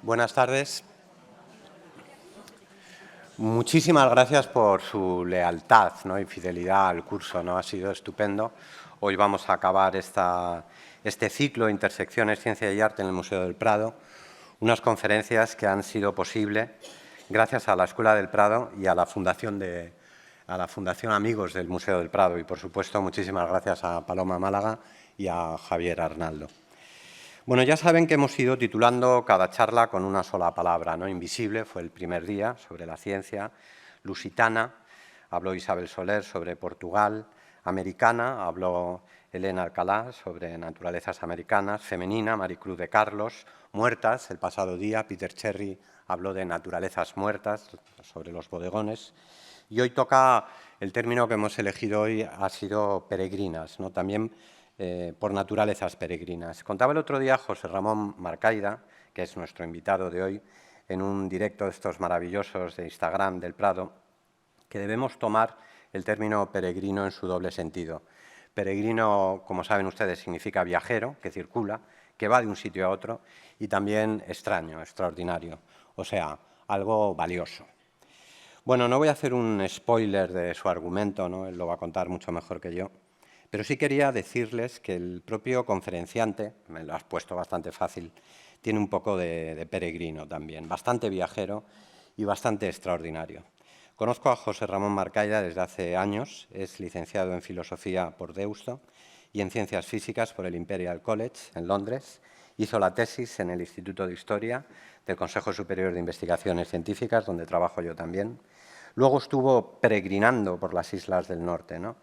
Buenas tardes. Muchísimas gracias por su lealtad, ¿no?, y fidelidad al curso, ¿no? Ha sido estupendo. Hoy vamos a acabar este ciclo Intersecciones, Ciencia y Arte en el Museo del Prado, unas conferencias que han sido posibles gracias a la Escuela del Prado y a la Fundación Amigos del Museo del Prado. Y, por supuesto, muchísimas gracias a Paloma Málaga y a Javier Arnaldo. Bueno, ya saben que hemos ido titulando cada charla con una sola palabra, ¿no? Invisible fue el primer día, sobre la ciencia; lusitana, habló Isabel Soler sobre Portugal; americana, habló Elena Alcalá sobre naturalezas americanas; femenina, Maricruz de Carlos; muertas, el pasado día Peter Cherry habló de naturalezas muertas, sobre los bodegones; y hoy toca, el término que hemos elegido hoy ha sido peregrinas, ¿no? También por naturalezas peregrinas. Contaba el otro día José Ramón Marcaida, que es nuestro invitado de hoy, en un directo de estos maravillosos de Instagram del Prado, que debemos tomar el término peregrino en su doble sentido. Peregrino, como saben ustedes, significa viajero, que circula, que va de un sitio a otro, y también extraño, extraordinario, o sea, algo valioso. Bueno, no voy a hacer un spoiler de su argumento, ¿no? Él lo va a contar mucho mejor que yo. Pero sí quería decirles que el propio conferenciante, me lo has puesto bastante fácil, tiene un poco de peregrino también, bastante viajero y bastante extraordinario. Conozco a José Ramón Marcaida desde hace años, es licenciado en Filosofía por Deusto y en Ciencias Físicas por el Imperial College en Londres. Hizo la tesis en el Instituto de Historia del Consejo Superior de Investigaciones Científicas, donde trabajo yo también. Luego estuvo peregrinando por las islas del norte, ¿no?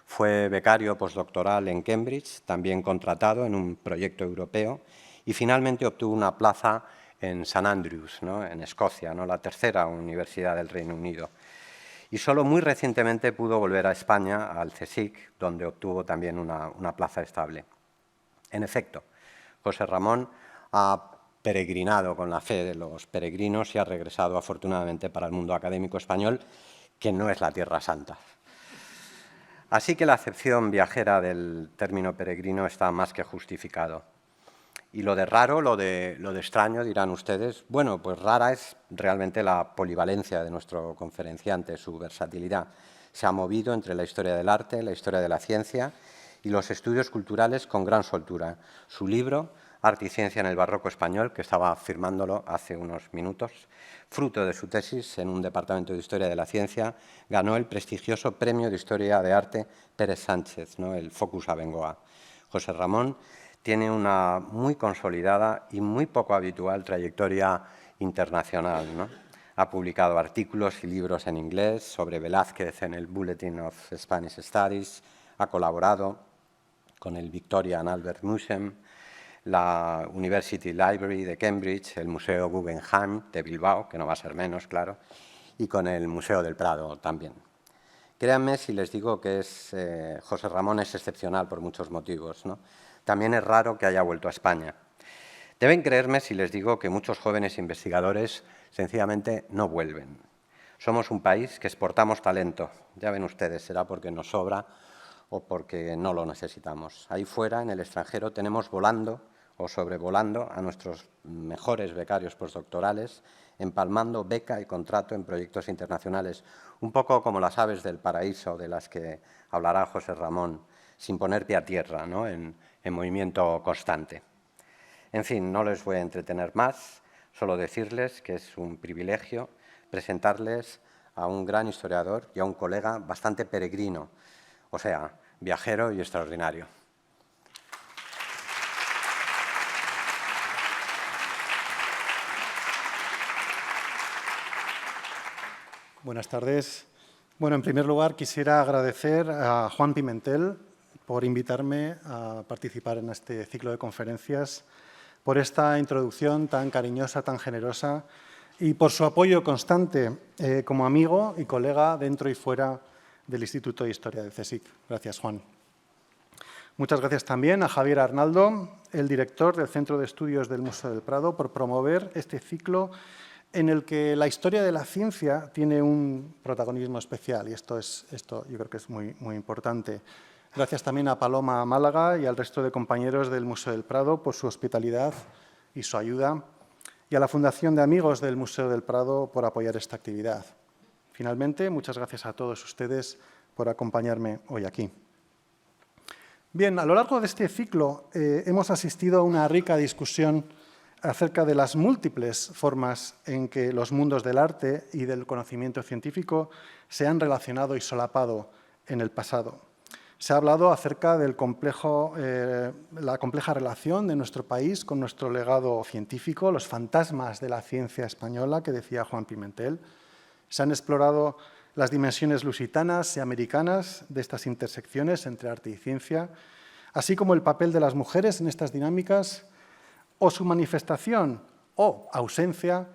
Fue becario postdoctoral en Cambridge, también contratado en un proyecto europeo, y finalmente obtuvo una plaza en St Andrews, ¿no?, en Escocia, ¿no?, la tercera universidad del Reino Unido. Y solo muy recientemente pudo volver a España, al CSIC, donde obtuvo también una plaza estable. En efecto, José Ramón ha peregrinado con la fe de los peregrinos y ha regresado afortunadamente para el mundo académico español, que no es la Tierra Santa. Así que la acepción viajera del término peregrino está más que justificado. Y lo de raro, lo de extraño, dirán ustedes. Bueno, pues rara es realmente la polivalencia de nuestro conferenciante, su versatilidad. Se ha movido entre la historia del arte, la historia de la ciencia y los estudios culturales con gran soltura. Su libro, Arte y Ciencia en el Barroco Español, que estaba firmándolo hace unos minutos, fruto de su tesis en un departamento de Historia de la Ciencia, ganó el prestigioso Premio de Historia de Arte Pérez Sánchez, ¿no?, el Focus Abengoa. José Ramón tiene una muy consolidada y muy poco habitual trayectoria internacional, ¿no? Ha publicado artículos y libros en inglés sobre Velázquez en el Bulletin of Spanish Studies, ha colaborado con el Victoria and Albert Museum, la University Library de Cambridge, el Museo Guggenheim de Bilbao, que no va a ser menos, claro, y con el Museo del Prado también. Créanme si les digo que José Ramón es excepcional por muchos motivos, ¿no? También es raro que haya vuelto a España. Deben creerme si les digo que muchos jóvenes investigadores sencillamente no vuelven. Somos un país que exportamos talento. Ya ven ustedes, será porque nos sobra o porque no lo necesitamos. Ahí fuera, en el extranjero, tenemos volando o sobrevolando a nuestros mejores becarios postdoctorales, empalmando beca y contrato en proyectos internacionales, un poco como las aves del paraíso de las que hablará José Ramón, sin poner pie a tierra, ¿no?, en movimiento constante. En fin, no les voy a entretener más, solo decirles que es un privilegio presentarles a un gran historiador y a un colega bastante peregrino, o sea, viajero y extraordinario. Buenas tardes. Bueno, en primer lugar, quisiera agradecer a Juan Pimentel por invitarme a participar en este ciclo de conferencias, por esta introducción tan cariñosa, tan generosa y por su apoyo constante como amigo y colega dentro y fuera del Instituto de Historia del CSIC. Gracias, Juan. Muchas gracias también a Javier Arnaldo, el director del Centro de Estudios del Museo del Prado, por promover este ciclo en el que la historia de la ciencia tiene un protagonismo especial, y esto yo creo que es muy, muy importante. Gracias también a Paloma Málaga y al resto de compañeros del Museo del Prado por su hospitalidad y su ayuda. y a la Fundación de Amigos del Museo del Prado por apoyar esta actividad. Finalmente, muchas gracias a todos ustedes por acompañarme hoy aquí. Bien, a lo largo de este ciclo hemos asistido a una rica discusión acerca de las múltiples formas en que los mundos del arte y del conocimiento científico se han relacionado y solapado en el pasado. Se ha hablado acerca de la compleja relación de nuestro país con nuestro legado científico, los fantasmas de la ciencia española, que decía Juan Pimentel. Se han explorado las dimensiones lusitanas y americanas de estas intersecciones entre arte y ciencia, así como el papel de las mujeres en estas dinámicas o su manifestación o ausencia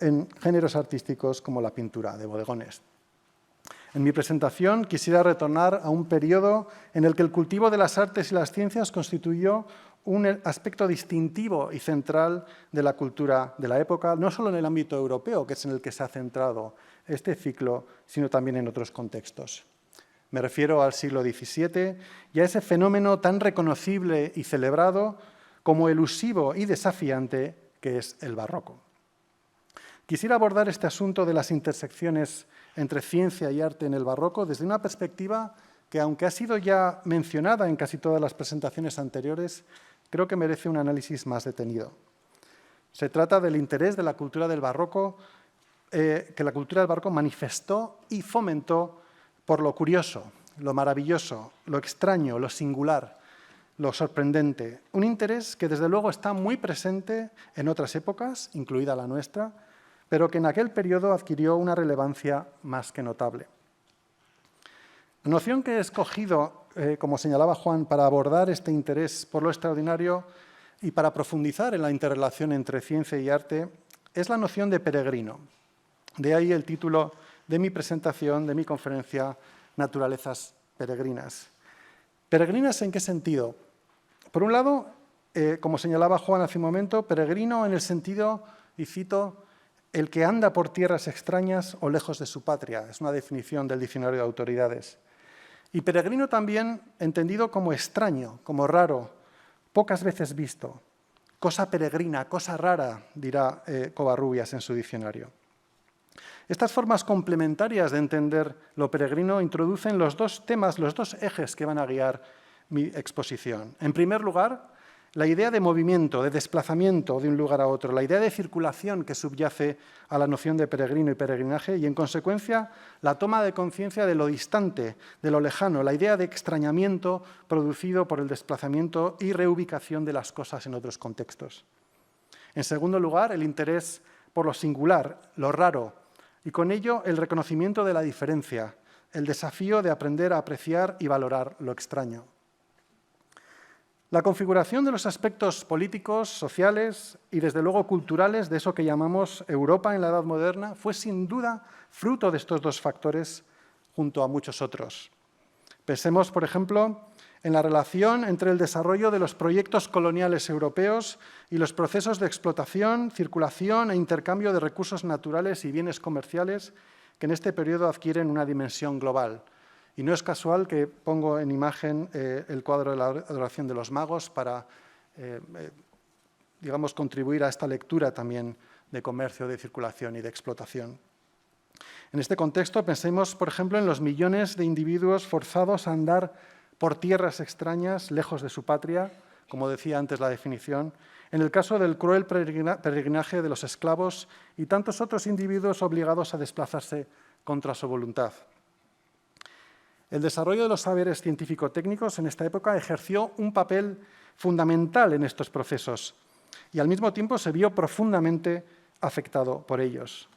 en géneros artísticos como la pintura de bodegones. En mi presentación quisiera retornar a un periodo en el que el cultivo de las artes y las ciencias constituyó un aspecto distintivo y central de la cultura de la época, no solo en el ámbito europeo, que es en el que se ha centrado este ciclo, sino también en otros contextos. Me refiero al siglo XVII y a ese fenómeno tan reconocible y celebrado como elusivo y desafiante que es el barroco. Quisiera abordar este asunto de las intersecciones entre ciencia y arte en el barroco desde una perspectiva que, aunque ha sido ya mencionada en casi todas las presentaciones anteriores, creo que merece un análisis más detenido. Se trata del interés de la cultura del barroco, que la cultura del barroco manifestó y fomentó por lo curioso, lo maravilloso, lo extraño, lo singular, lo sorprendente. Un interés que, desde luego, está muy presente en otras épocas, incluida la nuestra, pero que en aquel periodo adquirió una relevancia más que notable. La noción que he escogido, como señalaba Juan, para abordar este interés por lo extraordinario y para profundizar en la interrelación entre ciencia y arte es la noción de peregrino. De ahí el título de mi presentación, de mi conferencia, Naturalezas peregrinas. ¿Peregrinas en qué sentido? Por un lado, como señalaba Juan hace un momento, peregrino en el sentido, y cito, el que anda por tierras extrañas o lejos de su patria. Es una definición del Diccionario de Autoridades. Y peregrino también entendido como extraño, como raro, pocas veces visto. Cosa peregrina, cosa rara, dirá Covarrubias en su diccionario. Estas formas complementarias de entender lo peregrino introducen los dos temas, los dos ejes que van a guiar mi exposición. En primer lugar, la idea de movimiento, de desplazamiento de un lugar a otro, la idea de circulación que subyace a la noción de peregrino y peregrinaje y, en consecuencia, la toma de conciencia de lo distante, de lo lejano, la idea de extrañamiento producido por el desplazamiento y reubicación de las cosas en otros contextos. En segundo lugar, el interés por lo singular, lo raro, y con ello el reconocimiento de la diferencia, el desafío de aprender a apreciar y valorar lo extraño. La configuración de los aspectos políticos, sociales y, desde luego, culturales de eso que llamamos Europa en la Edad Moderna fue, sin duda, fruto de estos dos factores junto a muchos otros. Pensemos, por ejemplo, en la relación entre el desarrollo de los proyectos coloniales europeos y los procesos de explotación, circulación e intercambio de recursos naturales y bienes comerciales que en este periodo adquieren una dimensión global. Y no es casual que pongo en imagen el cuadro de la adoración de los magos para, digamos, contribuir a esta lectura también de comercio, de circulación y de explotación. En este contexto, pensemos, por ejemplo, en los millones de individuos forzados a andar por tierras extrañas, lejos de su patria, como decía antes la definición, en el caso del cruel peregrinaje de los esclavos y tantos otros individuos obligados a desplazarse contra su voluntad. El desarrollo de los saberes científico-técnicos en esta época ejerció un papel fundamental en estos procesos y al mismo tiempo se vio profundamente afectado por ellos.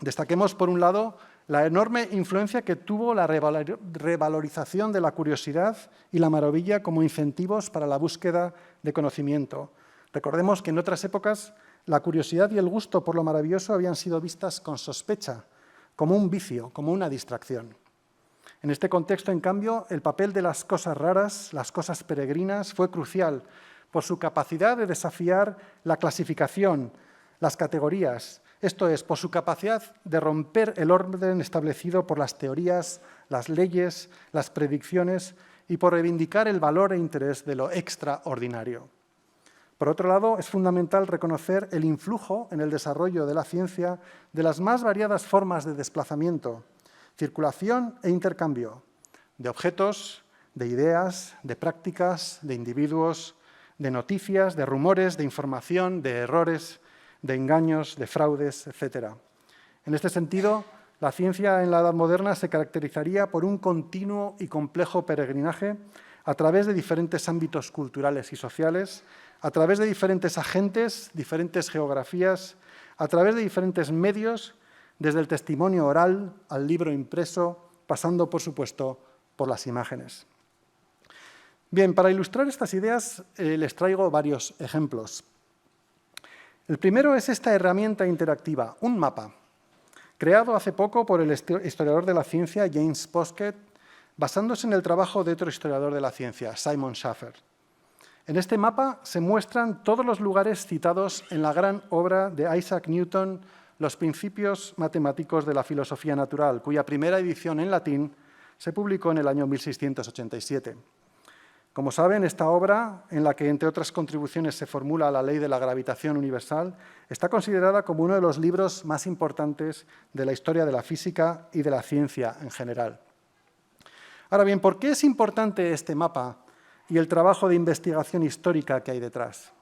Destaquemos, por un lado, la enorme influencia que tuvo la revalorización de la curiosidad y la maravilla como incentivos para la búsqueda de conocimiento. Recordemos que en otras épocas la curiosidad y el gusto por lo maravilloso habían sido vistas con sospecha, como un vicio, como una distracción. En este contexto, en cambio, el papel de las cosas raras, las cosas peregrinas, fue crucial por su capacidad de desafiar la clasificación, las categorías, esto es, por su capacidad de romper el orden establecido por las teorías, las leyes, las predicciones y por reivindicar el valor e interés de lo extraordinario. Por otro lado, es fundamental reconocer el influjo en el desarrollo de la ciencia de las más variadas formas de desplazamiento, circulación e intercambio, de objetos, de ideas, de prácticas, de individuos, de noticias, de rumores, de información, de errores, de engaños, de fraudes, etc. En este sentido, la ciencia en la Edad Moderna se caracterizaría por un continuo y complejo peregrinaje a través de diferentes ámbitos culturales y sociales, a través de diferentes agentes, diferentes geografías, a través de diferentes medios, desde el testimonio oral al libro impreso, pasando, por supuesto, por las imágenes. Bien, para ilustrar estas ideas les traigo varios ejemplos. El primero es esta herramienta interactiva, un mapa, creado hace poco por el historiador de la ciencia James Poskett, basándose en el trabajo de otro historiador de la ciencia, Simon Schaffer. En este mapa se muestran todos los lugares citados en la gran obra de Isaac Newton, Los principios matemáticos de la filosofía natural, cuya primera edición en latín se publicó en el año 1687. Como saben, esta obra, en la que, entre otras contribuciones, se formula la ley de la gravitación universal, está considerada como uno de los libros más importantes de la historia de la física y de la ciencia en general. Ahora bien, ¿por qué es importante este mapa y el trabajo de investigación histórica que hay detrás?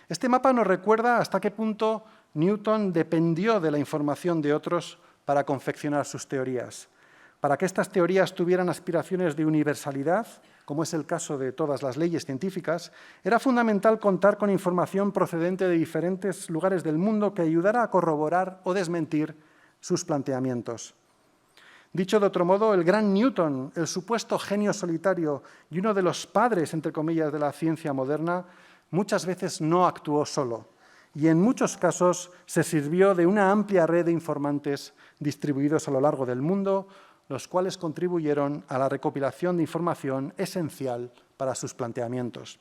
Este mapa nos recuerda hasta qué punto Newton dependió de la información de otros para confeccionar sus teorías. Para que estas teorías tuvieran aspiraciones de universalidad, como es el caso de todas las leyes científicas, era fundamental contar con información procedente de diferentes lugares del mundo que ayudara a corroborar o desmentir sus planteamientos. Dicho de otro modo, el gran Newton, el supuesto genio solitario y uno de los padres, entre comillas, de la ciencia moderna, muchas veces no actuó solo y en muchos casos se sirvió de una amplia red de informantes distribuidos a lo largo del mundo, los cuales contribuyeron a la recopilación de información esencial para sus planteamientos.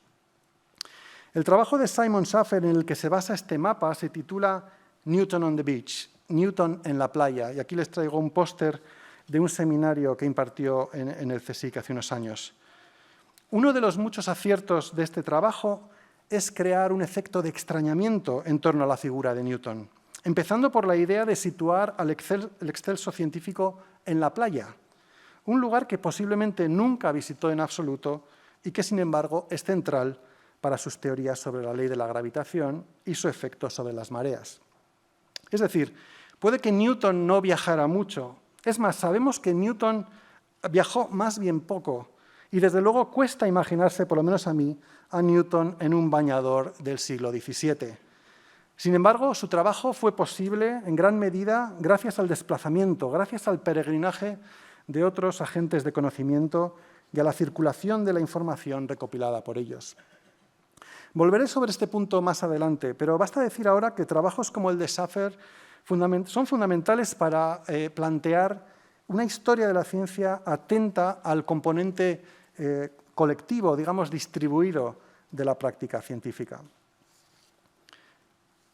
El trabajo de Simon Schaffer, en el que se basa este mapa, se titula Newton on the Beach, Newton en la playa, y aquí les traigo un póster de un seminario que impartió en el CSIC hace unos años. Uno de los muchos aciertos de este trabajo es crear un efecto de extrañamiento en torno a la figura de Newton, empezando por la idea de situar al excelso científico en la playa, un lugar que posiblemente nunca visitó en absoluto y que, sin embargo, es central para sus teorías sobre la ley de la gravitación y su efecto sobre las mareas. Es decir, puede que Newton no viajara mucho. Es más, sabemos que Newton viajó más bien poco y, desde luego, cuesta imaginarse, por lo menos a mí, a Newton en un bañador del siglo XVII. Sin embargo, su trabajo fue posible en gran medida gracias al desplazamiento, gracias al peregrinaje de otros agentes de conocimiento y a la circulación de la información recopilada por ellos. Volveré sobre este punto más adelante, pero basta decir ahora que trabajos como el de Schaffer son fundamentales para plantear una historia de la ciencia atenta al componente colectivo, digamos, distribuido de la práctica científica.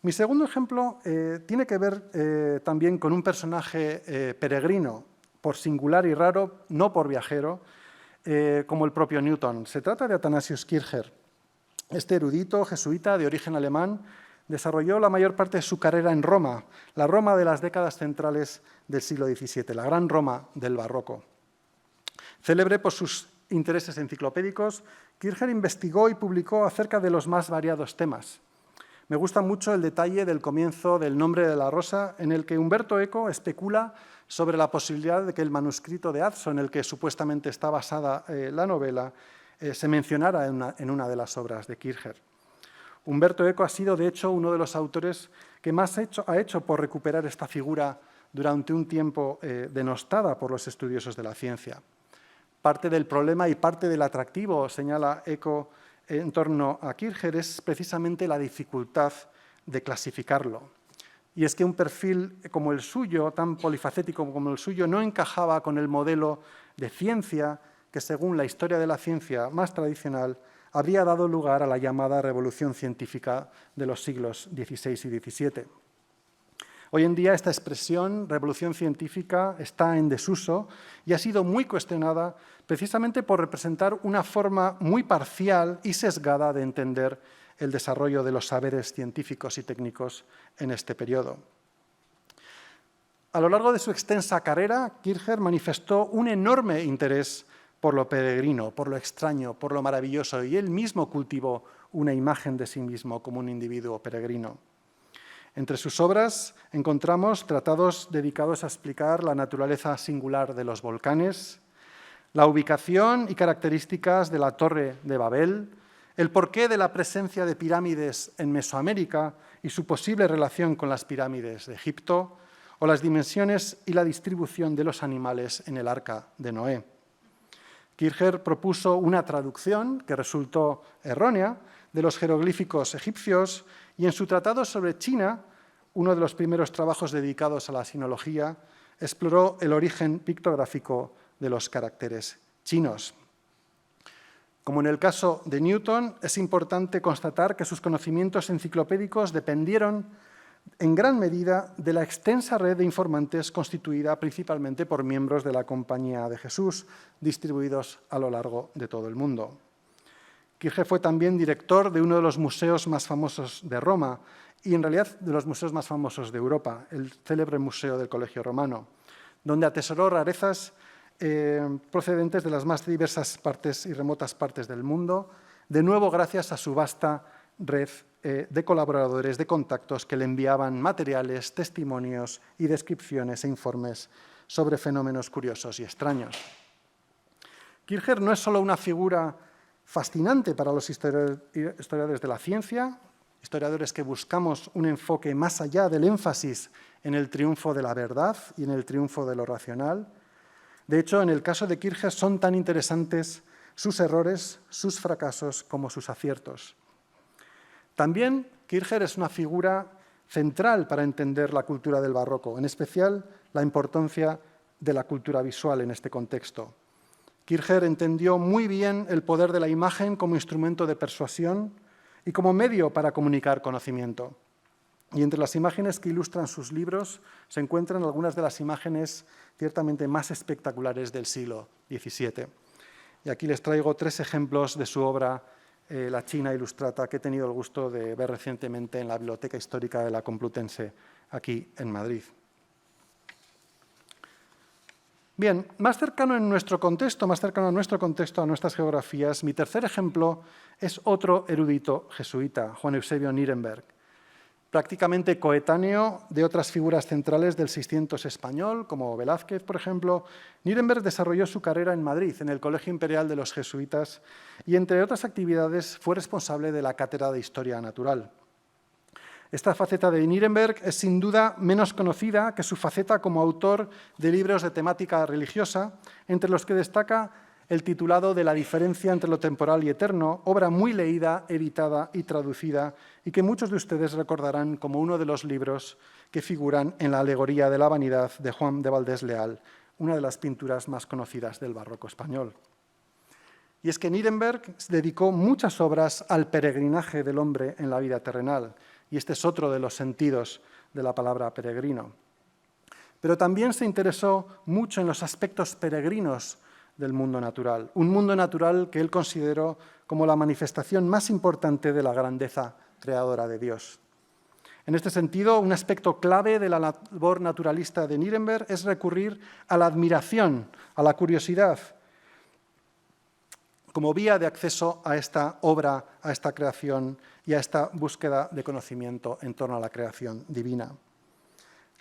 Mi segundo ejemplo tiene que ver también con un personaje peregrino, por singular y raro, no por viajero, como el propio Newton. Se trata de Athanasius Kircher. Este erudito jesuita de origen alemán desarrolló la mayor parte de su carrera en Roma, la Roma de las décadas centrales del siglo XVII, la gran Roma del barroco. Célebre por sus intereses enciclopédicos, Kircher investigó y publicó acerca de los más variados temas. Me gusta mucho el detalle del comienzo del Nombre de la Rosa, en el que Umberto Eco especula sobre la posibilidad de que el manuscrito de Azzo, en el que supuestamente está basada la novela, se mencionara en una de las obras de Kircher. Humberto Eco ha sido, de hecho, uno de los autores que más ha hecho por recuperar esta figura durante un tiempo denostada por los estudiosos de la ciencia. Parte del problema y parte del atractivo, señala Eco, en torno a Kircher es precisamente la dificultad de clasificarlo. Y es que un perfil como el suyo, tan polifacético como el suyo, no encajaba con el modelo de ciencia que, según la historia de la ciencia más tradicional, habría dado lugar a la llamada revolución científica de los siglos XVI y XVII. Hoy en día esta expresión, revolución científica, está en desuso y ha sido muy cuestionada precisamente por representar una forma muy parcial y sesgada de entender el desarrollo de los saberes científicos y técnicos en este periodo. A lo largo de su extensa carrera, Kircher manifestó un enorme interés por lo peregrino, por lo extraño, por lo maravilloso, y él mismo cultivó una imagen de sí mismo como un individuo peregrino. Entre sus obras encontramos tratados dedicados a explicar la naturaleza singular de los volcanes, la ubicación y características de la Torre de Babel, el porqué de la presencia de pirámides en Mesoamérica y su posible relación con las pirámides de Egipto, o las dimensiones y la distribución de los animales en el Arca de Noé. Kircher propuso una traducción, que resultó errónea, de los jeroglíficos egipcios, y en su tratado sobre China, uno de los primeros trabajos dedicados a la sinología, exploró el origen pictográfico de los caracteres chinos. Como en el caso de Newton, es importante constatar que sus conocimientos enciclopédicos dependieron en gran medida de la extensa red de informantes constituida principalmente por miembros de la Compañía de Jesús, distribuidos a lo largo de todo el mundo. Kircher fue también director de uno de los museos más famosos de Roma y, en realidad, de los museos más famosos de Europa, el célebre Museo del Colegio Romano, donde atesoró rarezas procedentes de las más diversas partes y remotas partes del mundo, de nuevo gracias a su vasta red de colaboradores, de contactos que le enviaban materiales, testimonios y descripciones e informes sobre fenómenos curiosos y extraños. Kircher no es solo una figura fascinante para los historiadores de la ciencia, historiadores que buscamos un enfoque más allá del énfasis en el triunfo de la verdad y en el triunfo de lo racional. De hecho, en el caso de Kircher son tan interesantes sus errores, sus fracasos, como sus aciertos. También Kircher es una figura central para entender la cultura del barroco, en especial la importancia de la cultura visual en este contexto. Kircher entendió muy bien el poder de la imagen como instrumento de persuasión y como medio para comunicar conocimiento. Y entre las imágenes que ilustran sus libros se encuentran algunas de las imágenes ciertamente más espectaculares del siglo XVII. Y aquí les traigo 3 ejemplos de su obra La China Ilustrata, que he tenido el gusto de ver recientemente en la Biblioteca Histórica de la Complutense, aquí en Madrid. Bien, más cercano a nuestro contexto, a nuestras geografías, mi tercer ejemplo es otro erudito jesuita, Juan Eusebio Nirenberg, prácticamente coetáneo de otras figuras centrales del 600 español, como Velázquez, por ejemplo. Nirenberg desarrolló su carrera en Madrid, en el Colegio Imperial de los Jesuitas, y entre otras actividades fue responsable de la Cátedra de Historia Natural. Esta faceta de Nirenberg es sin duda menos conocida que su faceta como autor de libros de temática religiosa, entre los que destaca el titulado de La diferencia entre lo temporal y eterno, obra muy leída, editada y traducida, y que muchos de ustedes recordarán como uno de los libros que figuran en la Alegoría de la Vanidad de Juan de Valdés Leal, una de las pinturas más conocidas del barroco español. Y es que Nirenberg dedicó muchas obras al peregrinaje del hombre en la vida terrenal, y este es otro de los sentidos de la palabra peregrino. Pero también se interesó mucho en los aspectos peregrinos del mundo natural, un mundo natural que él consideró como la manifestación más importante de la grandeza creadora de Dios. En este sentido, un aspecto clave de la labor naturalista de Nirenberg es recurrir a la admiración, a la curiosidad, como vía de acceso a esta obra, a esta creación y a esta búsqueda de conocimiento en torno a la creación divina.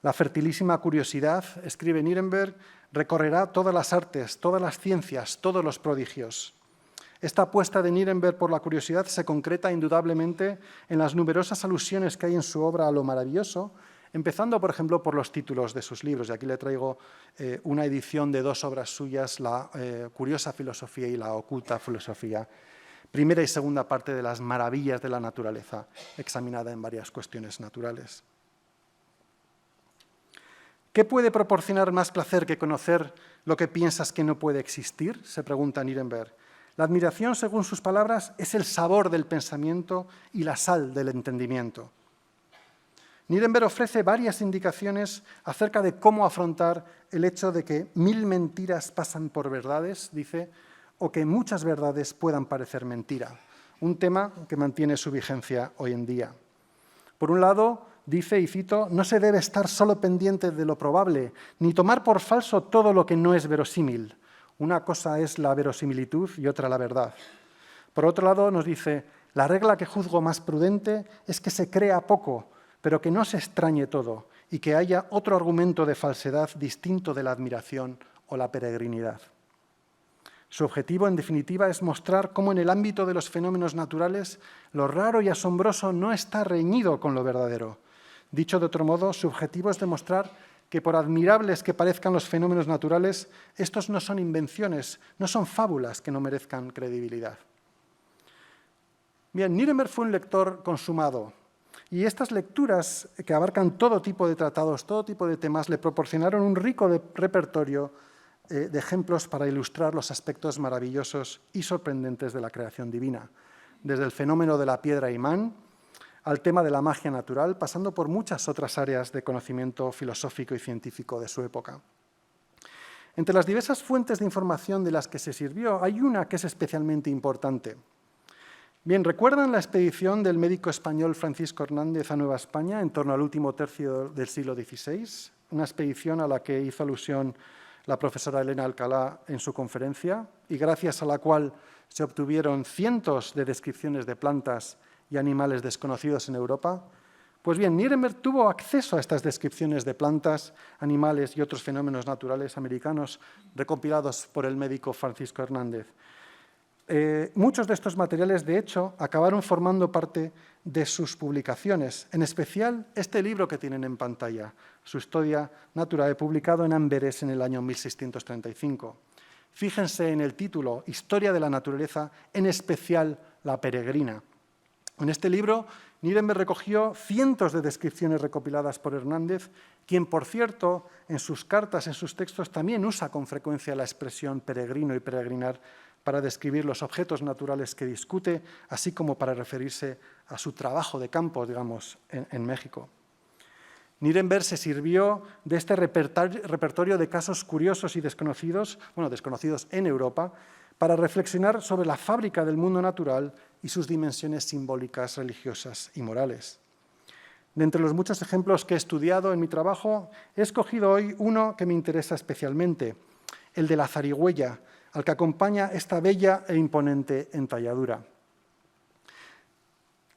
La fertilísima curiosidad, escribe Nirenberg, recorrerá todas las artes, todas las ciencias, todos los prodigios. Esta apuesta de Nirenberg por la curiosidad se concreta indudablemente en las numerosas alusiones que hay en su obra a lo maravilloso, empezando, por ejemplo, por los títulos de sus libros. Y aquí le traigo una edición de 2 obras suyas, La curiosa filosofía y La oculta filosofía, primera y segunda parte de las maravillas de la naturaleza, examinada en varias cuestiones naturales. ¿Qué puede proporcionar más placer que conocer lo que piensas que no puede existir?, se pregunta Nirenberg. La admiración, según sus palabras, es el sabor del pensamiento y la sal del entendimiento. Nirenberg ofrece varias indicaciones acerca de cómo afrontar el hecho de que 1000 mentiras pasan por verdades, dice, o que muchas verdades puedan parecer mentira. un tema que mantiene su vigencia hoy en día. Por un lado, dice, y cito, no se debe estar solo pendiente de lo probable, ni tomar por falso todo lo que no es verosímil. Una cosa es la verosimilitud y otra la verdad. Por otro lado, nos dice, la regla que juzgo más prudente es que se crea poco, pero que no se extrañe todo y que haya otro argumento de falsedad distinto de la admiración o la peregrinidad. Su objetivo, en definitiva, es mostrar cómo en el ámbito de los fenómenos naturales lo raro y asombroso no está reñido con lo verdadero. Dicho de otro modo, su objetivo es demostrar que por admirables que parezcan los fenómenos naturales, estos no son invenciones, no son fábulas que no merezcan credibilidad. Bien, Nirenberg fue un lector consumado y estas lecturas, que abarcan todo tipo de tratados, todo tipo de temas, le proporcionaron un rico repertorio de ejemplos para ilustrar los aspectos maravillosos y sorprendentes de la creación divina, desde el fenómeno de la piedra imán al tema de la magia natural, pasando por muchas otras áreas de conocimiento filosófico y científico de su época. Entre las diversas fuentes de información de las que se sirvió, hay una que es especialmente importante. Bien, ¿recuerdan la expedición del médico español Francisco Hernández a Nueva España en torno al último tercio del siglo XVI? Una expedición a la que hizo alusión la profesora Elena Alcalá en su conferencia y gracias a la cual se obtuvieron cientos de descripciones de plantas y animales desconocidos en Europa. Pues bien, Nirenberg tuvo acceso a estas descripciones de plantas, animales y otros fenómenos naturales americanos recopilados por el médico Francisco Hernández. Muchos de estos materiales, de hecho, acabaron formando parte de sus publicaciones, en especial este libro que tienen en pantalla, su Historia Naturae, publicado en Amberes en el año 1635. Fíjense en el título, Historia de la naturaleza, en especial la peregrina. En este libro, Nirenberg recogió cientos de descripciones recopiladas por Hernández, quien, por cierto, en sus cartas, en sus textos, también usa con frecuencia la expresión peregrino y peregrinar para describir los objetos naturales que discute, así como para referirse a su trabajo de campo, digamos, en México. Nirenberg se sirvió de este repertorio de casos curiosos y desconocidos, desconocidos en Europa, para reflexionar sobre la fábrica del mundo natural y sus dimensiones simbólicas, religiosas y morales. De entre los muchos ejemplos que he estudiado en mi trabajo, he escogido hoy uno que me interesa especialmente, el de la zarigüeya, al que acompaña esta bella e imponente entalladura.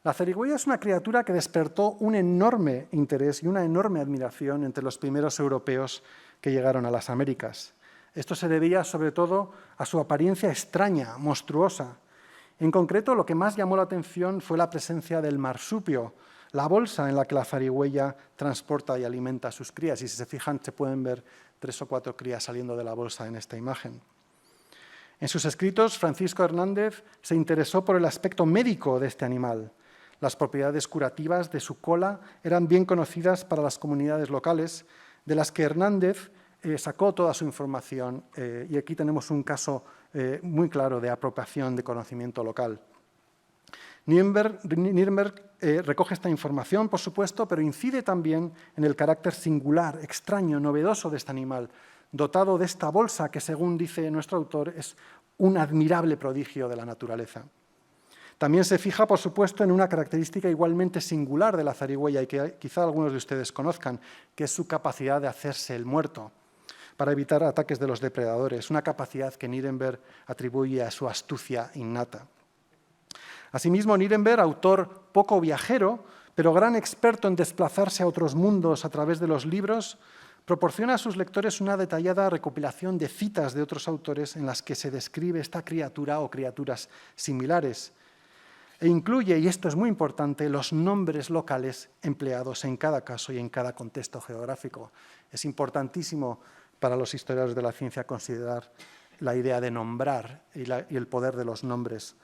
La zarigüeya es una criatura que despertó un enorme interés y una enorme admiración entre los primeros europeos que llegaron a las Américas. Esto se debía sobre todo a su apariencia extraña, monstruosa. En concreto, lo que más llamó la atención fue la presencia del marsupio, la bolsa en la que la zarigüeya transporta y alimenta a sus crías. Y si se fijan, se pueden ver 3 o 4 crías saliendo de la bolsa en esta imagen. En sus escritos, Francisco Hernández se interesó por el aspecto médico de este animal. Las propiedades curativas de su cola eran bien conocidas para las comunidades locales, de las que Hernández sacó toda su información, y aquí tenemos un caso muy claro de apropiación de conocimiento local. Nirenberg recoge esta información, por supuesto, pero incide también en el carácter singular, extraño, novedoso de este animal, dotado de esta bolsa que, según dice nuestro autor, es un admirable prodigio de la naturaleza. También se fija, por supuesto, en una característica igualmente singular de la zarigüeya y que quizá algunos de ustedes conozcan, que es su capacidad de hacerse el muerto para evitar ataques de los depredadores, una capacidad que Nirenberg atribuye a su astucia innata. Asimismo, Nirenberg, autor poco viajero, pero gran experto en desplazarse a otros mundos a través de los libros, proporciona a sus lectores una detallada recopilación de citas de otros autores en las que se describe esta criatura o criaturas similares, e incluye, y esto es muy importante, los nombres locales empleados en cada caso y en cada contexto geográfico. Es importantísimo para los historiadores de la ciencia considerar la idea de nombrar y el poder de los nombres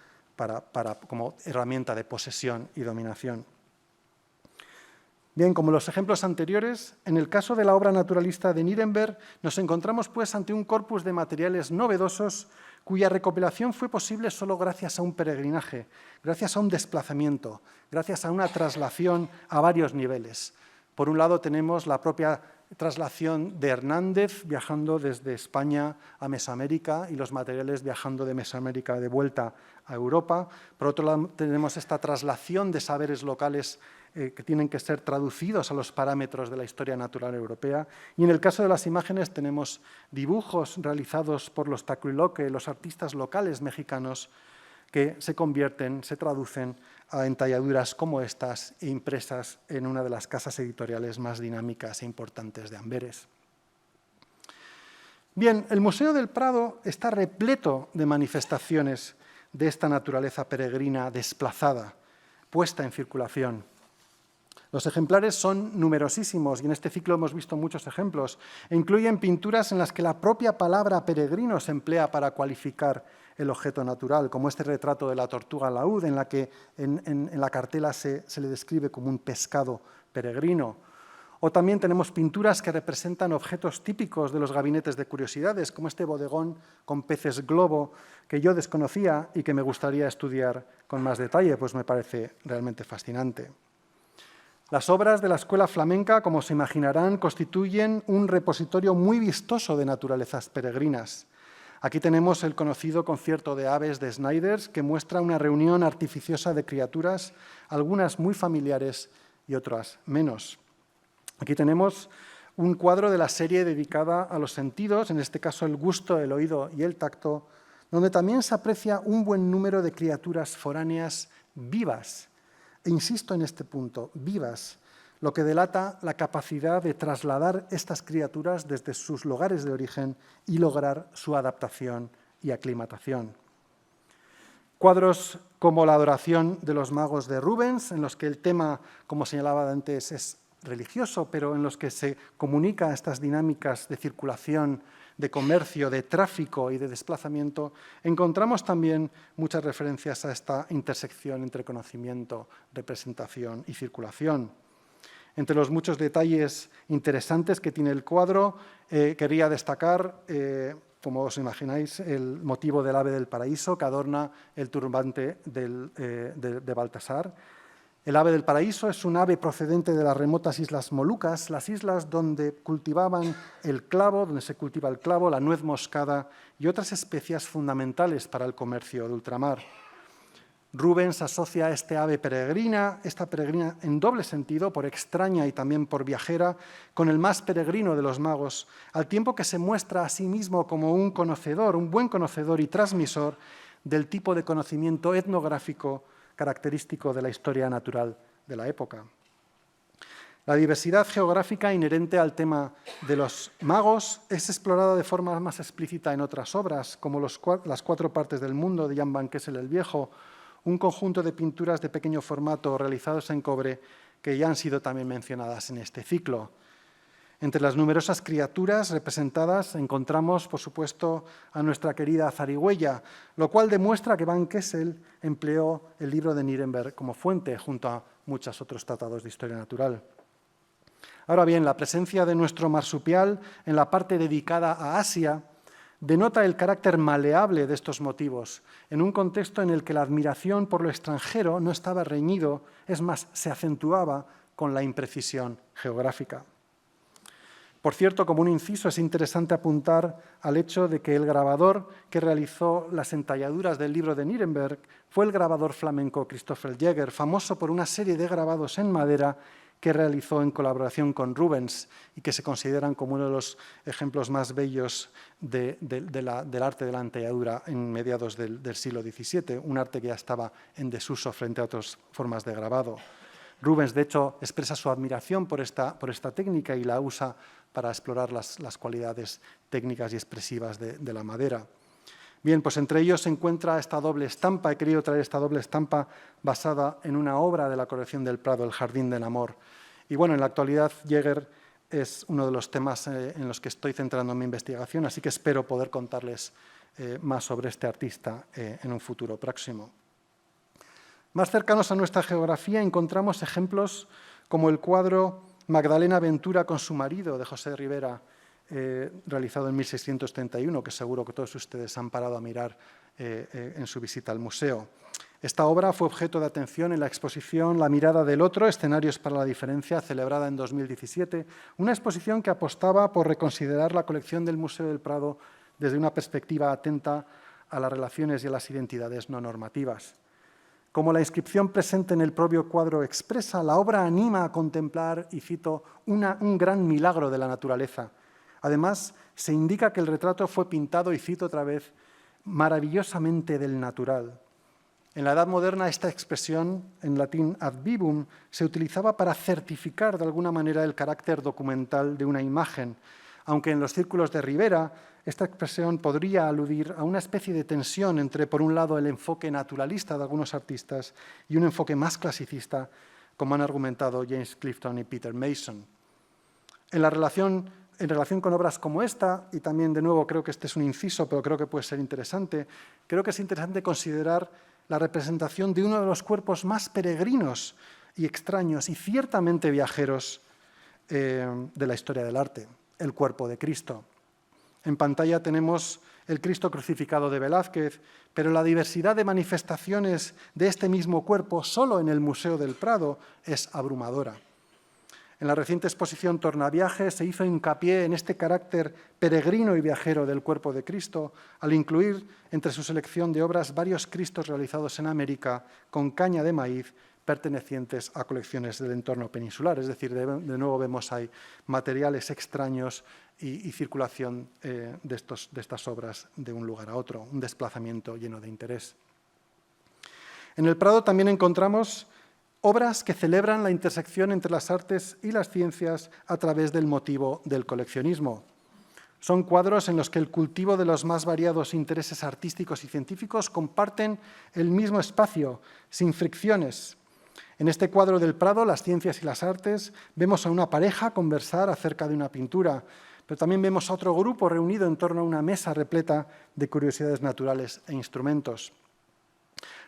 como herramienta de posesión y dominación. Bien, como los ejemplos anteriores, en el caso de la obra naturalista de Nirenberg, nos encontramos pues ante un corpus de materiales novedosos cuya recopilación fue posible solo gracias a un peregrinaje, gracias a un desplazamiento, gracias a una traslación a varios niveles. Por un lado tenemos la propia traslación de Hernández viajando desde España a Mesoamérica y los materiales viajando de Mesoamérica de vuelta a Europa. Por otro lado, tenemos esta traslación de saberes locales que tienen que ser traducidos a los parámetros de la historia natural europea. Y en el caso de las imágenes tenemos dibujos realizados por los tacuiloque, los artistas locales mexicanos, que se convierten, se traducen a entalladuras como estas e impresas en una de las casas editoriales más dinámicas e importantes de Amberes. Bien, el Museo del Prado está repleto de manifestaciones de esta naturaleza peregrina desplazada, puesta en circulación. Los ejemplares son numerosísimos y en este ciclo hemos visto muchos ejemplos e incluyen pinturas en las que la propia palabra peregrino se emplea para cualificar el objeto natural, como este retrato de la tortuga laúd, en la que en la cartela se le describe como un pescado peregrino. O también tenemos pinturas que representan objetos típicos de los gabinetes de curiosidades, como este bodegón con peces globo, que yo desconocía y que me gustaría estudiar con más detalle, pues me parece realmente fascinante. Las obras de la Escuela Flamenca, como se imaginarán, constituyen un repositorio muy vistoso de naturalezas peregrinas. Aquí tenemos el conocido concierto de aves de Snyders, que muestra una reunión artificiosa de criaturas, algunas muy familiares y otras menos. Aquí tenemos un cuadro de la serie dedicada a los sentidos, en este caso el gusto, el oído y el tacto, donde también se aprecia un buen número de criaturas foráneas vivas. E insisto en este punto, vivas, lo que delata la capacidad de trasladar estas criaturas desde sus lugares de origen y lograr su adaptación y aclimatación. Cuadros como la adoración de los magos de Rubens, en los que el tema, como señalaba antes, es religioso, pero en los que se comunica estas dinámicas de circulación, de comercio, de tráfico y de desplazamiento, encontramos también muchas referencias a esta intersección entre conocimiento, representación y circulación. Entre los muchos detalles interesantes que tiene el cuadro, quería destacar, como os imagináis, el motivo del ave del paraíso que adorna el turbante de Baltasar. El ave del paraíso es un ave procedente de las remotas islas Molucas, las islas donde cultivaban el clavo, donde se cultiva el clavo, la nuez moscada y otras especias fundamentales para el comercio de ultramar. Rubens asocia a este ave peregrina, esta peregrina en doble sentido, por extraña y también por viajera, con el más peregrino de los magos, al tiempo que se muestra a sí mismo como un conocedor, un buen conocedor y transmisor del tipo de conocimiento etnográfico característico de la historia natural de la época. La diversidad geográfica inherente al tema de los magos es explorada de forma más explícita en otras obras, como las 4 partes del mundo de Jan van Kessel el Viejo, un conjunto de pinturas de pequeño formato realizados en cobre que ya han sido también mencionadas en este ciclo. Entre las numerosas criaturas representadas encontramos, por supuesto, a nuestra querida zarigüeya, lo cual demuestra que Van Kessel empleó el libro de Nirenberg como fuente, junto a muchos otros tratados de historia natural. Ahora bien, la presencia de nuestro marsupial en la parte dedicada a Asia denota el carácter maleable de estos motivos, en un contexto en el que la admiración por lo extranjero no estaba reñido, es más, se acentuaba con la imprecisión geográfica. Por cierto, como un inciso, es interesante apuntar al hecho de que el grabador que realizó las entalladuras del libro de Nirenberg fue el grabador flamenco Christopher Jäger, famoso por una serie de grabados en madera que realizó en colaboración con Rubens y que se consideran como uno de los ejemplos más bellos del arte de la entalladura en mediados del siglo XVII, un arte que ya estaba en desuso frente a otras formas de grabado. Rubens, de hecho, expresa su admiración por esta técnica y la usa para explorar las cualidades técnicas y expresivas de la madera. Bien, pues entre ellos se encuentra esta doble estampa. He querido traer esta doble estampa basada en una obra de la colección del Prado, El Jardín del Amor. Y bueno, en la actualidad Jäger es uno de los temas en los que estoy centrando mi investigación, así que espero poder contarles más sobre este artista en un futuro próximo. Más cercanos a nuestra geografía encontramos ejemplos como el cuadro Magdalena Ventura con su marido de José Rivera, realizado en 1631, que seguro que todos ustedes han parado a mirar en su visita al museo. Esta obra fue objeto de atención en la exposición La mirada del otro, escenarios para la diferencia, celebrada en 2017, una exposición que apostaba por reconsiderar la colección del Museo del Prado desde una perspectiva atenta a las relaciones y a las identidades no normativas. Como la inscripción presente en el propio cuadro expresa, la obra anima a contemplar, y cito, un gran milagro de la naturaleza. Además, se indica que el retrato fue pintado, y cito otra vez, maravillosamente del natural. En la Edad Moderna, esta expresión, en latín ad vivum, se utilizaba para certificar de alguna manera el carácter documental de una imagen, aunque en los círculos de Ribera esta expresión podría aludir a una especie de tensión entre, por un lado, el enfoque naturalista de algunos artistas y un enfoque más clasicista, como han argumentado James Clifton y Peter Mason. En relación con obras como esta, y también, de nuevo, creo que este es un inciso, pero creo que puede ser interesante, creo que es interesante considerar la representación de uno de los cuerpos más peregrinos y extraños y ciertamente viajeros de la historia del arte, el cuerpo de Cristo. En pantalla tenemos el Cristo crucificado de Velázquez, pero la diversidad de manifestaciones de este mismo cuerpo solo en el Museo del Prado es abrumadora. En la reciente exposición Tornaviaje se hizo hincapié en este carácter peregrino y viajero del cuerpo de Cristo, al incluir entre su selección de obras varios Cristos realizados en América con caña de maíz pertenecientes a colecciones del entorno peninsular. Es decir, de nuevo vemos ahí materiales extraños y circulación de estas obras de un lugar a otro, un desplazamiento lleno de interés. En el Prado también encontramos obras que celebran la intersección entre las artes y las ciencias a través del motivo del coleccionismo. Son cuadros en los que el cultivo de los más variados intereses artísticos y científicos comparten el mismo espacio, sin fricciones. En este cuadro del Prado, Las ciencias y las artes, vemos a una pareja conversar acerca de una pintura, pero también vemos a otro grupo reunido en torno a una mesa repleta de curiosidades naturales e instrumentos.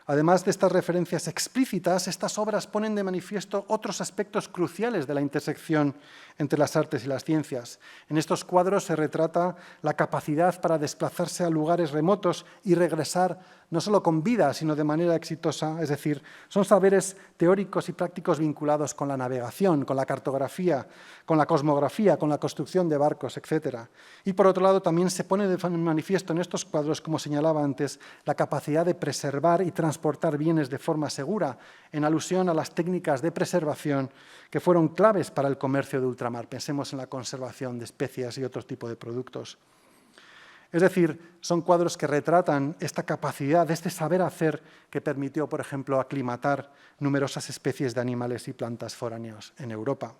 Además de estas referencias explícitas, estas obras ponen de manifiesto otros aspectos cruciales de la intersección entre las artes y las ciencias. En estos cuadros se retrata la capacidad para desplazarse a lugares remotos y regresar no solo con vida, sino de manera exitosa. Es decir, son saberes teóricos y prácticos vinculados con la navegación, con la cartografía, con la cosmografía, con la construcción de barcos, etc. Y por otro lado, también se pone de manifiesto en estos cuadros, como señalaba antes, la capacidad de preservar y transportar bienes de forma segura, en alusión a las técnicas de preservación que fueron claves para el comercio de ultramar. Pensemos en la conservación de especias y otro tipo de productos. Es decir, son cuadros que retratan esta capacidad, este saber hacer que permitió, por ejemplo, aclimatar numerosas especies de animales y plantas foráneos en Europa.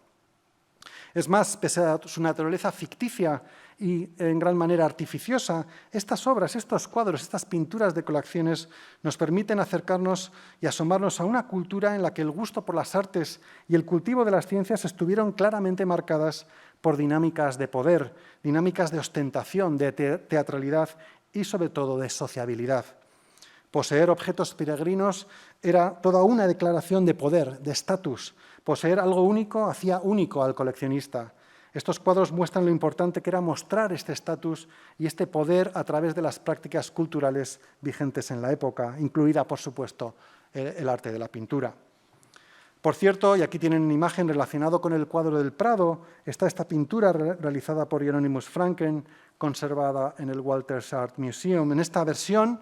Es más, pese a su naturaleza ficticia y en gran manera artificiosa, estas obras, estos cuadros, estas pinturas de colecciones nos permiten acercarnos y asomarnos a una cultura en la que el gusto por las artes y el cultivo de las ciencias estuvieron claramente marcadas por dinámicas de poder, dinámicas de ostentación, de teatralidad y, sobre todo, de sociabilidad. Poseer objetos peregrinos era toda una declaración de poder, de estatus. Poseer algo único hacía único al coleccionista. Estos cuadros muestran lo importante que era mostrar este estatus y este poder a través de las prácticas culturales vigentes en la época, incluida, por supuesto, el arte de la pintura. Por cierto, y aquí tienen una imagen relacionada con el cuadro del Prado, está esta pintura realizada por Hieronymus Franken, conservada en el Walters Art Museum. En esta versión,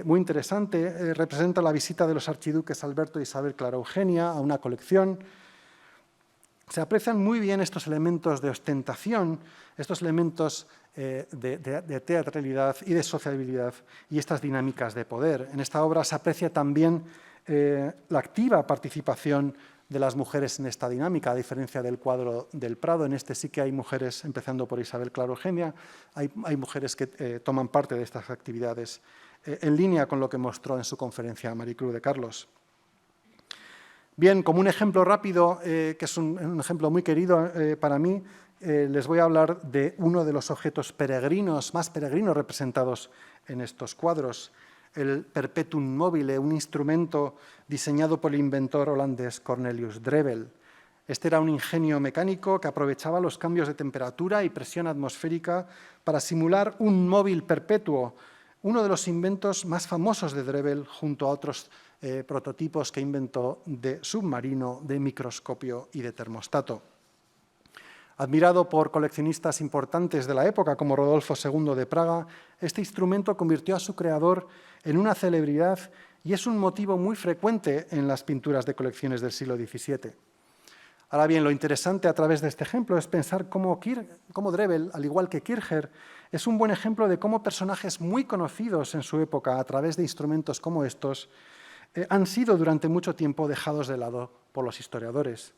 muy interesante, representa la visita de los archiduques Alberto e Isabel Clara Eugenia a una colección. Se aprecian muy bien estos elementos de ostentación, estos elementos de teatralidad y de sociabilidad y estas dinámicas de poder. En esta obra se aprecia también la activa participación de las mujeres en esta dinámica, a diferencia del cuadro del Prado. En este sí que hay mujeres, empezando por Isabel Clara Eugenia, hay mujeres que toman parte de estas actividades en línea con lo que mostró en su conferencia Maricruz de Carlos. Bien, como un ejemplo rápido, que es un ejemplo muy querido para mí, les voy a hablar de uno de los objetos peregrinos, más peregrinos representados en estos cuadros, el Perpetuum mobile, un instrumento diseñado por el inventor holandés Cornelius Drebbel. Este era un ingenio mecánico que aprovechaba los cambios de temperatura y presión atmosférica para simular un móvil perpetuo, uno de los inventos más famosos de Drebbel, junto a otros prototipos que inventó de submarino, de microscopio y de termostato. Admirado por coleccionistas importantes de la época, como Rodolfo II de Praga, este instrumento convirtió a su creador en una celebridad y es un motivo muy frecuente en las pinturas de colecciones del siglo XVII. Ahora bien, lo interesante a través de este ejemplo es pensar cómo Drebbel, al igual que Kircher, es un buen ejemplo de cómo personajes muy conocidos en su época a través de instrumentos como estos han sido durante mucho tiempo dejados de lado por los historiadores.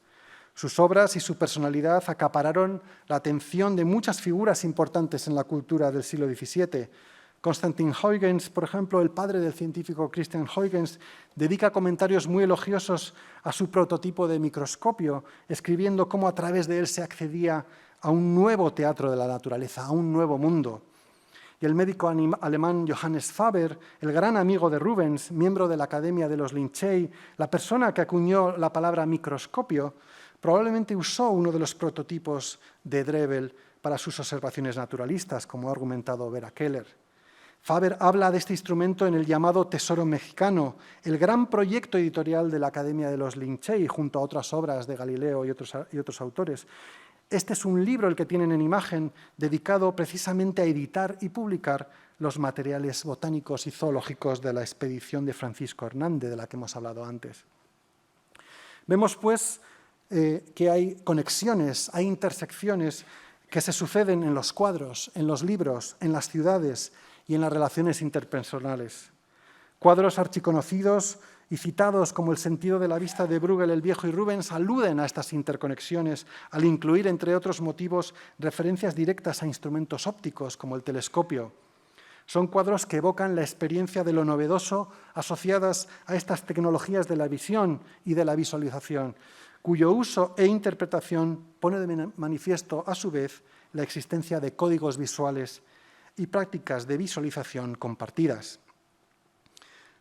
Sus obras y su personalidad acapararon la atención de muchas figuras importantes en la cultura del siglo XVII. Constantin Huygens, por ejemplo, el padre del científico Christian Huygens, dedica comentarios muy elogiosos a su prototipo de microscopio, escribiendo cómo a través de él se accedía a un nuevo teatro de la naturaleza, a un nuevo mundo. Y el médico alemán Johannes Faber, el gran amigo de Rubens, miembro de la Academia de los Lincei, la persona que acuñó la palabra microscopio, probablemente usó uno de los prototipos de Drebbel para sus observaciones naturalistas, como ha argumentado Vera Keller. Faber habla de este instrumento en el llamado Tesoro Mexicano, el gran proyecto editorial de la Academia de los Lincei, junto a otras obras de Galileo y otros autores. Este es un libro, el que tienen en imagen, dedicado precisamente a editar y publicar los materiales botánicos y zoológicos de la expedición de Francisco Hernández, de la que hemos hablado antes. Vemos, pues, que hay conexiones, hay intersecciones que se suceden en los cuadros, en los libros, en las ciudades y en las relaciones interpersonales. Cuadros archiconocidos y citados como El sentido de la vista de Bruegel el Viejo y Rubens aluden a estas interconexiones al incluir, entre otros motivos, referencias directas a instrumentos ópticos como el telescopio. Son cuadros que evocan la experiencia de lo novedoso asociadas a estas tecnologías de la visión y de la visualización, cuyo uso e interpretación pone de manifiesto, a su vez, la existencia de códigos visuales y prácticas de visualización compartidas.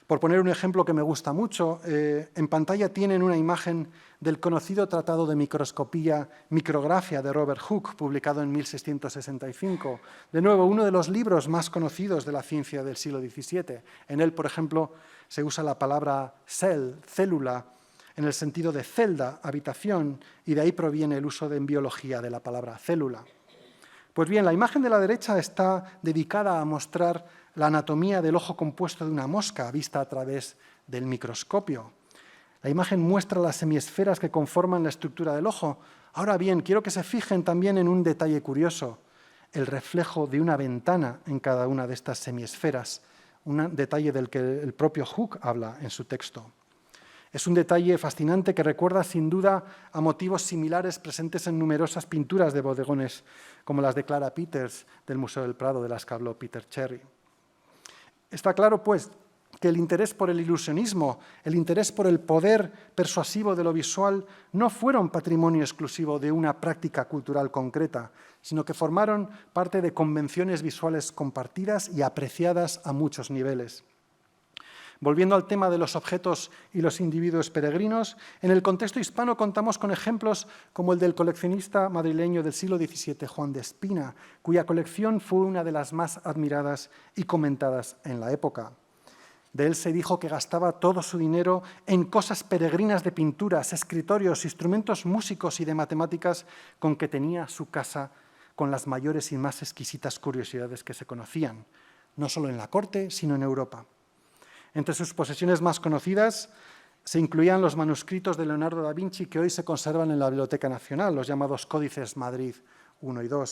Por poner un ejemplo que me gusta mucho, en pantalla tienen una imagen del conocido Tratado de Microscopía, Micrografia de Robert Hooke, publicado en 1665. De nuevo, uno de los libros más conocidos de la ciencia del siglo XVII. En él, por ejemplo, se usa la palabra cell, célula, en el sentido de celda, habitación, y de ahí proviene el uso en biología de la palabra célula. Pues bien, la imagen de la derecha está dedicada a mostrar la anatomía del ojo compuesto de una mosca vista a través del microscopio. La imagen muestra las semiesferas que conforman la estructura del ojo. Ahora bien, quiero que se fijen también en un detalle curioso, el reflejo de una ventana en cada una de estas semiesferas, un detalle del que el propio Hooke habla en su texto. Es un detalle fascinante que recuerda sin duda a motivos similares presentes en numerosas pinturas de bodegones, como las de Clara Peters del Museo del Prado, de las que habló Peter Cherry. Está claro, pues, que el interés por el ilusionismo, el interés por el poder persuasivo de lo visual, no fueron patrimonio exclusivo de una práctica cultural concreta, sino que formaron parte de convenciones visuales compartidas y apreciadas a muchos niveles. Volviendo al tema de los objetos y los individuos peregrinos, en el contexto hispano contamos con ejemplos como el del coleccionista madrileño del siglo XVII, Juan de Espina, cuya colección fue una de las más admiradas y comentadas en la época. De él se dijo que gastaba todo su dinero en cosas peregrinas de pinturas, escritorios, instrumentos músicos y de matemáticas, con que tenía su casa con las mayores y más exquisitas curiosidades que se conocían, no solo en la corte, sino en Europa. Entre sus posesiones más conocidas se incluían los manuscritos de Leonardo da Vinci que hoy se conservan en la Biblioteca Nacional, los llamados Códices Madrid I y II.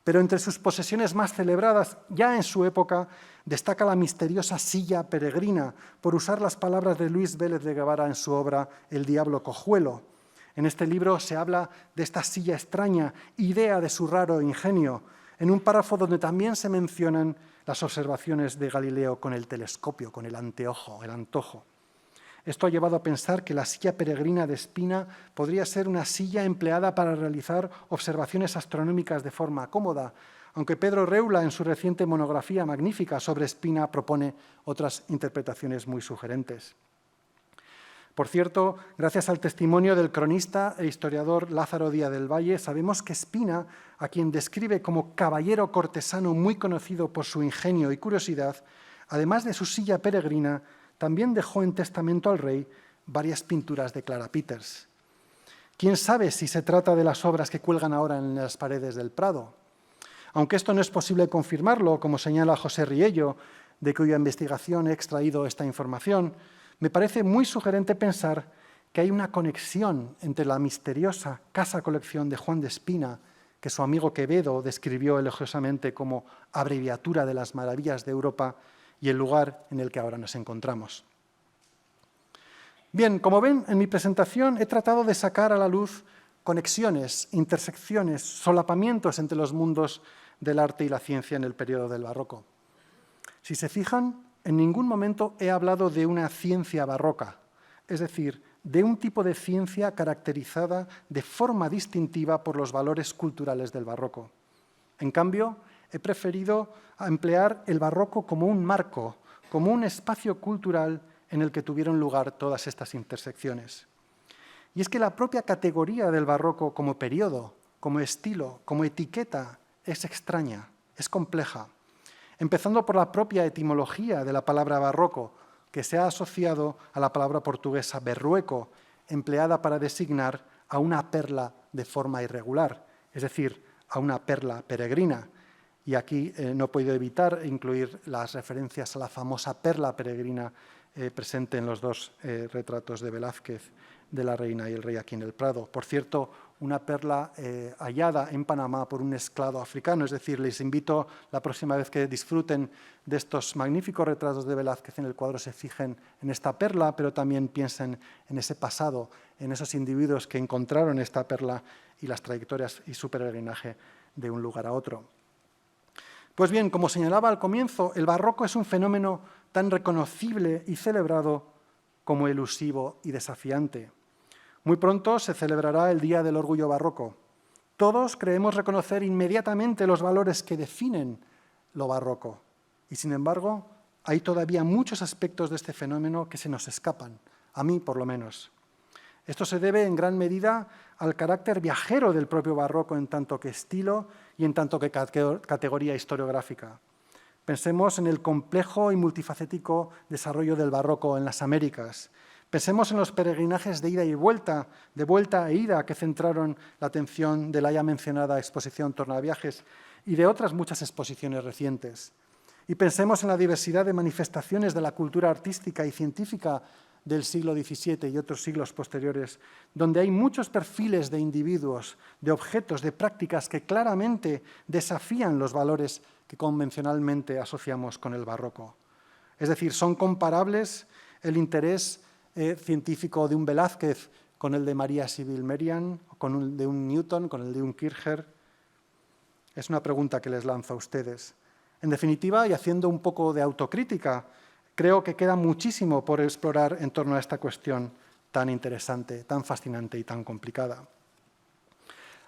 Pero entre sus posesiones más celebradas, ya en su época, destaca la misteriosa silla peregrina, por usar las palabras de Luis Vélez de Guevara en su obra El diablo cojuelo. En este libro se habla de esta silla extraña, idea de su raro ingenio, en un párrafo donde también se mencionan las observaciones de Galileo con el telescopio, con el anteojo, el antojo. Esto ha llevado a pensar que la silla peregrina de Espina podría ser una silla empleada para realizar observaciones astronómicas de forma cómoda, aunque Pedro Reula, en su reciente monografía magnífica sobre Espina, propone otras interpretaciones muy sugerentes. Por cierto, gracias al testimonio del cronista e historiador Lázaro Díaz del Valle, sabemos que Espina, a quien describe como caballero cortesano muy conocido por su ingenio y curiosidad, además de su silla peregrina, también dejó en testamento al rey varias pinturas de Clara Peters. ¿Quién sabe si se trata de las obras que cuelgan ahora en las paredes del Prado? Aunque esto no es posible confirmarlo, como señala José Riello, de cuya investigación he extraído esta información, me parece muy sugerente pensar que hay una conexión entre la misteriosa casa colección de Juan de Espina, que su amigo Quevedo describió elogiosamente como abreviatura de las maravillas de Europa, y el lugar en el que ahora nos encontramos. Bien, como ven, en mi presentación he tratado de sacar a la luz conexiones, intersecciones, solapamientos entre los mundos del arte y la ciencia en el periodo del barroco. Si se fijan, en ningún momento he hablado de una ciencia barroca, es decir, de un tipo de ciencia caracterizada de forma distintiva por los valores culturales del barroco. En cambio, he preferido emplear el barroco como un marco, como un espacio cultural en el que tuvieron lugar todas estas intersecciones. Y es que la propia categoría del barroco como periodo, como estilo, como etiqueta, es extraña, es compleja, empezando por la propia etimología de la palabra barroco, que se ha asociado a la palabra portuguesa berrueco, empleada para designar a una perla de forma irregular, es decir, a una perla peregrina. Y aquí no he podido evitar incluir las referencias a la famosa perla peregrina presente en los dos retratos de Velázquez, de la reina y el rey aquí en el Prado. Por cierto, una perla hallada en Panamá por un esclavo africano. Es decir, les invito la próxima vez que disfruten de estos magníficos retratos de Velázquez en el cuadro, se fijen en esta perla, pero también piensen en ese pasado, en esos individuos que encontraron esta perla y las trayectorias y su peregrinaje de un lugar a otro. Pues bien, como señalaba al comienzo, el barroco es un fenómeno tan reconocible y celebrado como elusivo y desafiante. Muy pronto se celebrará el Día del Orgullo Barroco. Todos creemos reconocer inmediatamente los valores que definen lo barroco. Y, sin embargo, hay todavía muchos aspectos de este fenómeno que se nos escapan, a mí por lo menos. Esto se debe en gran medida al carácter viajero del propio barroco en tanto que estilo y en tanto que categoría historiográfica. Pensemos en el complejo y multifacético desarrollo del barroco en las Américas. Pensemos en los peregrinajes de ida y vuelta, de vuelta e ida, que centraron la atención de la ya mencionada exposición Tornaviajes y de otras muchas exposiciones recientes. Y pensemos en la diversidad de manifestaciones de la cultura artística y científica del siglo XVII y otros siglos posteriores, donde hay muchos perfiles de individuos, de objetos, de prácticas que claramente desafían los valores que convencionalmente asociamos con el barroco. Es decir, son comparables el interés científico de un Velázquez con el de María Sibyl Merian, con el de un Newton, con el de un Kircher. Es una pregunta que les lanzo a ustedes. En definitiva, y haciendo un poco de autocrítica, creo que queda muchísimo por explorar en torno a esta cuestión tan interesante, tan fascinante y tan complicada.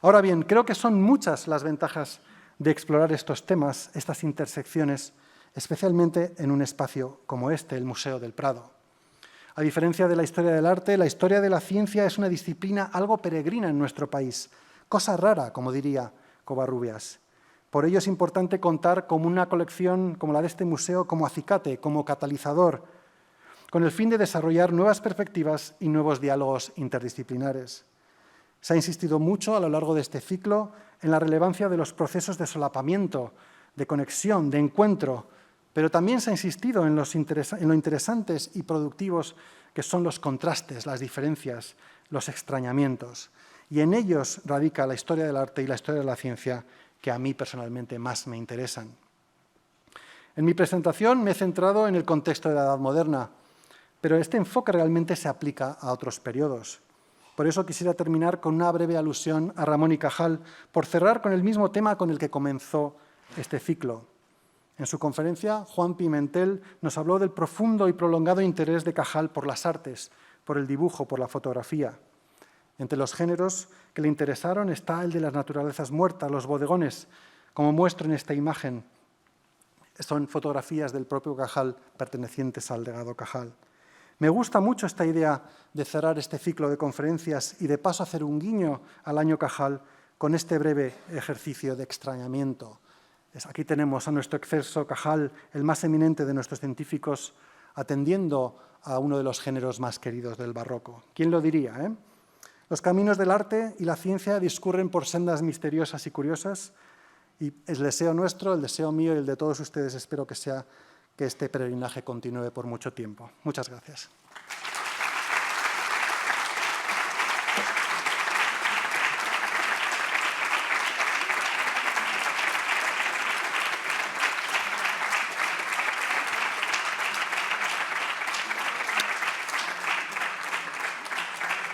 Ahora bien, creo que son muchas las ventajas de explorar estos temas, estas intersecciones, especialmente en un espacio como este, el Museo del Prado. A diferencia de la historia del arte, la historia de la ciencia es una disciplina algo peregrina en nuestro país, cosa rara, como diría Covarrubias. Por ello es importante contar con una colección como la de este museo como acicate, como catalizador, con el fin de desarrollar nuevas perspectivas y nuevos diálogos interdisciplinares. Se ha insistido mucho a lo largo de este ciclo en la relevancia de los procesos de solapamiento, de conexión, de encuentro, pero también se ha insistido en lo interesantes y productivos que son los contrastes, las diferencias, los extrañamientos. Y en ellos radica la historia del arte y la historia de la ciencia que a mí personalmente más me interesan. En mi presentación me he centrado en el contexto de la Edad Moderna, pero este enfoque realmente se aplica a otros periodos. Por eso quisiera terminar con una breve alusión a Ramón y Cajal, por cerrar con el mismo tema con el que comenzó este ciclo. En su conferencia, Juan Pimentel nos habló del profundo y prolongado interés de Cajal por las artes, por el dibujo, por la fotografía. Entre los géneros que le interesaron está el de las naturalezas muertas, los bodegones, como muestro en esta imagen. Son fotografías del propio Cajal pertenecientes al legado Cajal. Me gusta mucho esta idea de cerrar este ciclo de conferencias y de paso hacer un guiño al año Cajal con este breve ejercicio de extrañamiento. Aquí tenemos a nuestro excelso Cajal, el más eminente de nuestros científicos, atendiendo a uno de los géneros más queridos del barroco. ¿Quién lo diría? Los caminos del arte y la ciencia discurren por sendas misteriosas y curiosas, y el deseo nuestro, el deseo mío y el de todos ustedes espero que sea que este peregrinaje continúe por mucho tiempo. Muchas gracias.